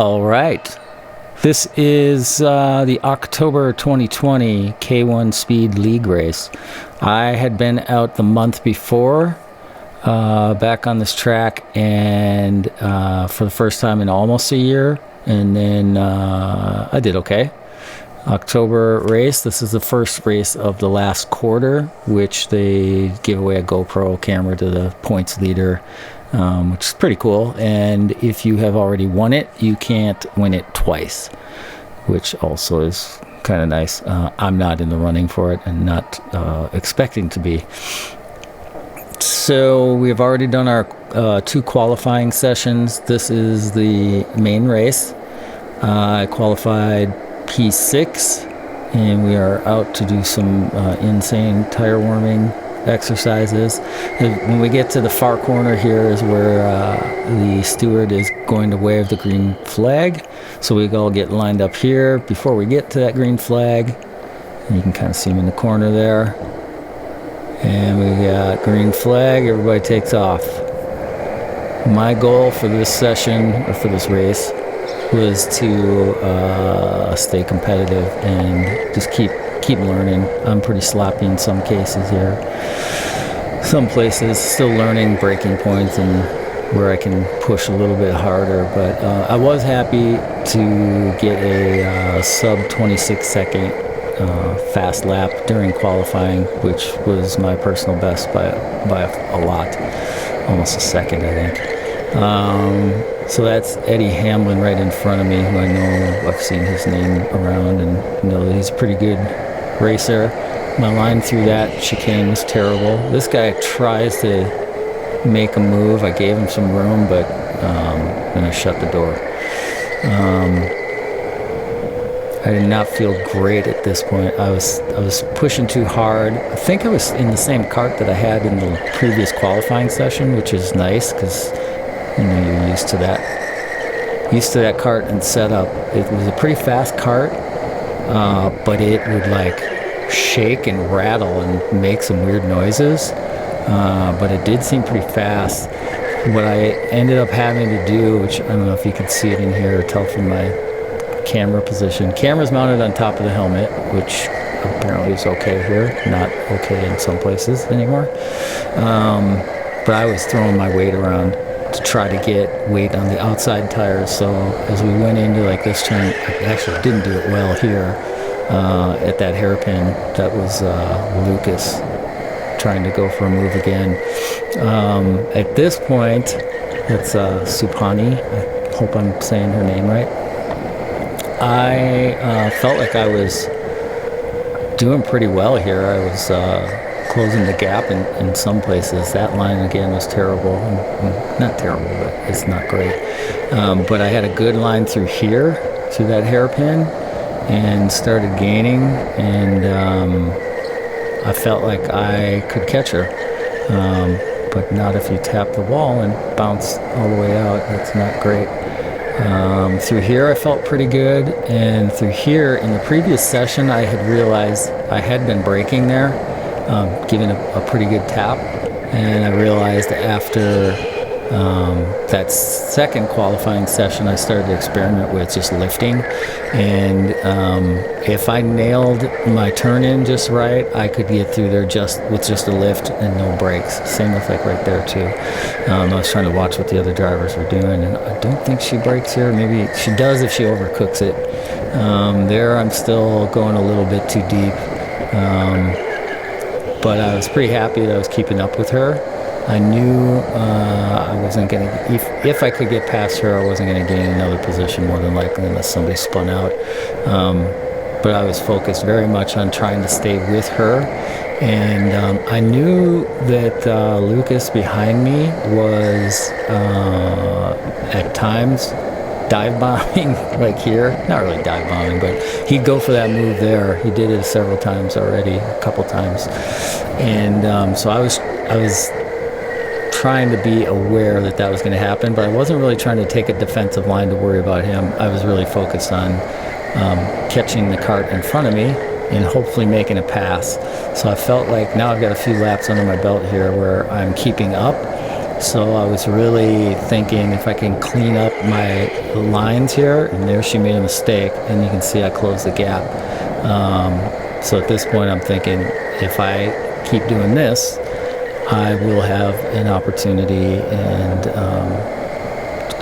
All right. This is the October 2020 K1 Speed League race. I had been out the month before, back on this track, and for the first time in almost a year, and then I did okay. October race, this is the first race of the last quarter, which they give away a GoPro camera to the points leader, which is pretty cool. And if you have already won it, you can't win it twice, which also is kind of nice. I'm not in the running for it and not expecting to be. So we have already done our 2 qualifying sessions. This is the main race. I qualified P6, and we are out to do some insane tire warming exercises. When we get to the far corner here is where the steward is going to wave the green flag, so we all get lined up here before we get to that green flag, and you can kind of see him in the corner there, and we got green flag, everybody takes off. My goal for this session, or for this race, was to stay competitive and just keep learning. I'm pretty sloppy in some cases here. Some places still learning breaking points and where I can push a little bit harder, but I was happy to get a sub 26 second fast lap during qualifying, which was my personal best by a lot, almost a second, I think. So that's Eddie Hamlin right in front of me, who I know, I've seen his name around and know that he's a pretty good racer. My line through that chicane was terrible. This guy tries to make a move. I gave him some room, but then I shut the door. I did not feel great at this point. I was pushing too hard. I think I was in the same kart that I had in the previous qualifying session, which is nice because you're used to that kart and setup. It was a pretty fast kart, but it would like shake and rattle and make some weird noises, but it did seem pretty fast. What I ended up having to do, which I don't know if you can see it in here or tell from my camera position, camera's mounted on top of the helmet, which apparently is okay here, not okay in some places anymore, but I was throwing my weight around to try to get weight on the outside tires. So as we went into like this turn, I actually didn't do it well here at that hairpin. That was Lucas trying to go for a move again. At this point, it's Supani. I hope I'm saying her name right. I felt like I was doing pretty well here. I was closing the gap in some places. That line again was terrible. Not terrible, but it's not great. But I had a good line through here, through that hairpin, and started gaining, and I felt like I could catch her, but not if you tap the wall and bounce all the way out. That's not great. Through here I felt pretty good, and through here in the previous session I had realized I had been braking there, giving a pretty good tap, and I realized after that second qualifying session I started to experiment with just lifting, and if I nailed my turn in just right, I could get through there with just a lift and no brakes. Same with like right there too. I was trying to watch what the other drivers were doing, and I don't think she brakes here. Maybe she does if she overcooks it. There I'm still going a little bit too deep. But I was pretty happy that I was keeping up with her. I knew I wasn't going to, if I could get past her, I wasn't going to gain another position more than likely unless somebody spun out. But I was focused very much on trying to stay with her. And I knew that Lucas behind me was at times dive bombing like here. Not really dive bombing, but he'd go for that move there. He did it several times already, a couple times. And so I was trying to be aware that was going to happen, but I wasn't really trying to take a defensive line to worry about him. I was really focused on catching the kart in front of me and hopefully making a pass. So I felt like now I've got a few laps under my belt here where I'm keeping up. So I was really thinking if I can clean up my lines here, and there she made a mistake, and you can see I closed the gap. So at this point I'm thinking if I keep doing this, I will have an opportunity and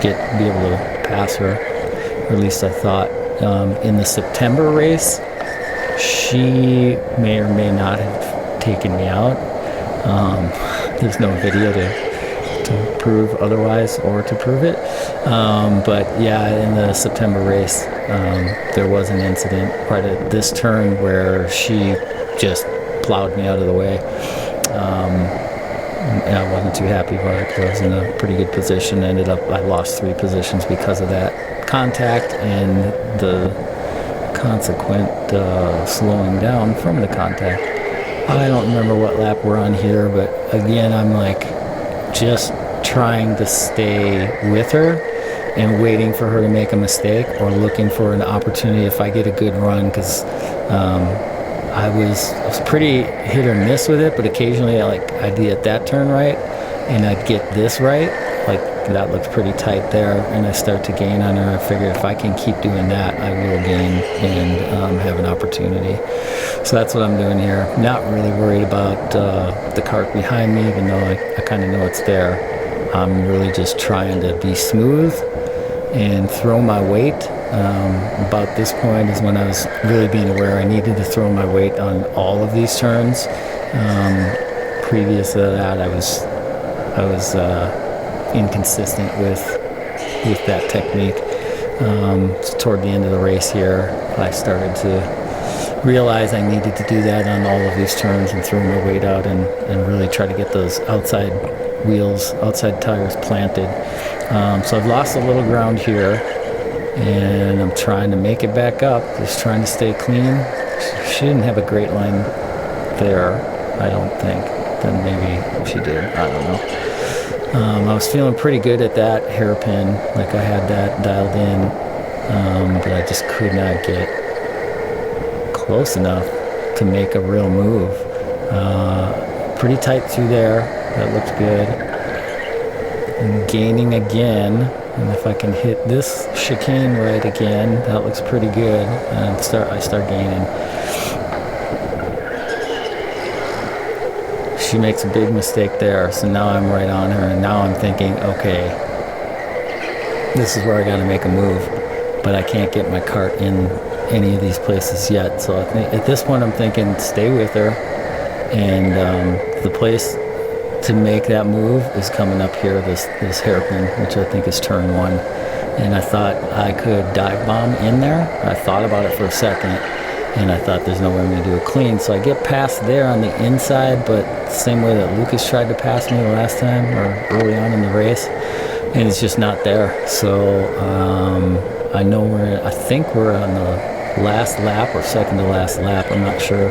be able to pass her, or at least I thought. In the September race, she may or may not have taken me out. There's no video to prove otherwise or to prove it. But yeah, in the September race, there was an incident right at this turn where she just plowed me out of the way. And I wasn't too happy about it because I was in a pretty good position. I lost 3 positions because of that contact and the consequent slowing down from the contact. I don't remember what lap we're on here, but again, I'm like just trying to stay with her and waiting for her to make a mistake or looking for an opportunity if I get a good run, because I was pretty hit or miss with it, but occasionally I'd get that turn right and I'd get this right, like that looks pretty tight there, and I start to gain on her. I figure if I can keep doing that, I will gain and have an opportunity. So that's what I'm doing here. Not really worried about the cart behind me, even though I kind of know it's there. I'm really just trying to be smooth and throw my weight. About this point is when I was really being aware I needed to throw my weight on all of these turns. Previous to that, I was inconsistent with that technique. So toward the end of the race here, I started to realize I needed to do that on all of these turns and throw my weight out and really try to get those outside wheels, outside tires planted. So I've lost a little ground here, and I'm trying to make it back up, just trying to stay clean. She didn't have a great line there, I don't think. Then maybe she did, I don't know. I was feeling pretty good at that hairpin, like I had that dialed in, but I just could not get close enough to make a real move. Pretty tight through there, that looks good. And gaining again, and if I can hit this chicane right again, that looks pretty good. And I start gaining. She makes a big mistake there, so now I'm right on her, and now I'm thinking, okay, this is where I got to make a move, but I can't get my cart in any of these places yet. So I think at this point I'm thinking stay with her, and the place to make that move is coming up here, this hairpin, which I think is turn 1. And I thought I could dive bomb in there. I thought about it for a second, and I thought there's no way I'm going to do it clean. So I get past there on the inside, but the same way that Lucas tried to pass me the last time, or early on in the race, and it's just not there. So I know I think we're on the last lap or second to last lap, I'm not sure.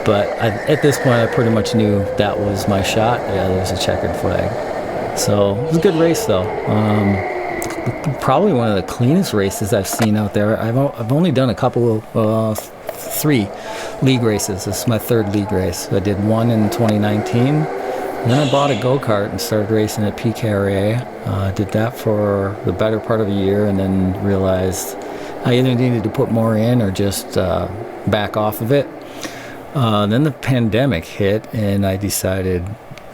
But at this point, I pretty much knew that was my shot. Yeah, there was a checkered flag. So it was a good race, though. Probably one of the cleanest races I've seen out there. I've only done a couple of 3 league races. This is my 3rd league race. I did one in 2019. And then I bought a go-kart and started racing at PKRA. Did that for the better part of a year, and then realized I either needed to put more in or just back off of it. Then the pandemic hit, and I decided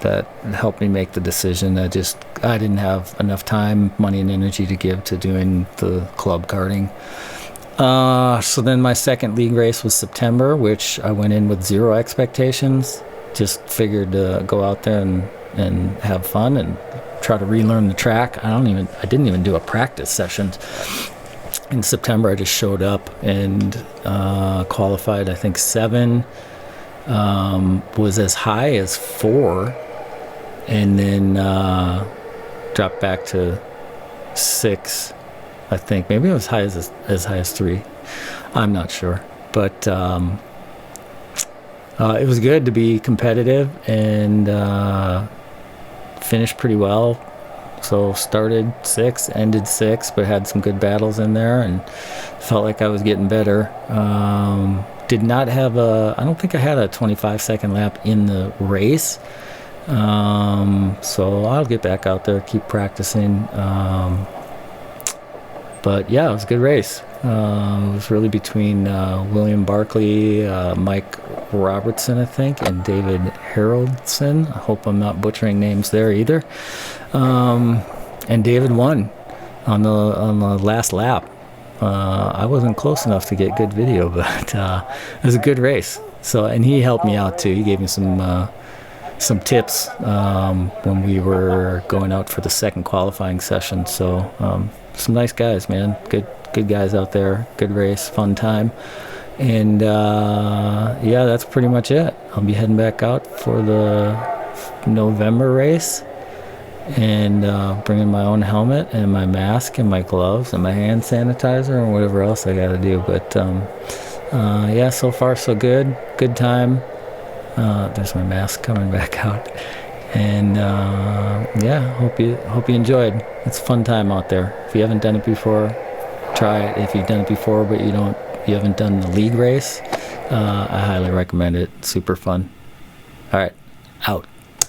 that helped me make the decision. I didn't have enough time, money, and energy to give to doing the club karting. So then my second league race was September, which I went in with 0 expectations. Just figured to go out there and have fun and try to relearn the track. I didn't even do a practice session. In September, I just showed up and qualified, I think 7. Was as high as 4, and then dropped back to 6. I think maybe it was as high as 3. I'm not sure, but it was good to be competitive and finished pretty well. So started 6, ended 6, but had some good battles in there and felt like I was getting better. Did not have I don't think I had a 25-second lap in the race. So I'll get back out there, keep practicing. But yeah, it was a good race. It was really between William Barkley, Mike Robertson, I think, and David Haroldson. I hope I'm not butchering names there either. And David won on the last lap. I wasn't close enough to get good video, but it was a good race. So, and he helped me out too. He gave me some tips when we were going out for the second qualifying session. So some nice guys, man. Good guys out there. Good race, fun time. And yeah, that's pretty much it. I'll be heading back out for the November race and bringing my own helmet and my mask and my gloves and my hand sanitizer and whatever else I got to do. But yeah, so far so good. Good time. There's my mask coming back out. And yeah, hope you enjoyed. It's a fun time out there. If you haven't done it before, try it. If you've done it before but you haven't done the league race, I highly recommend it. Super fun. All right, out.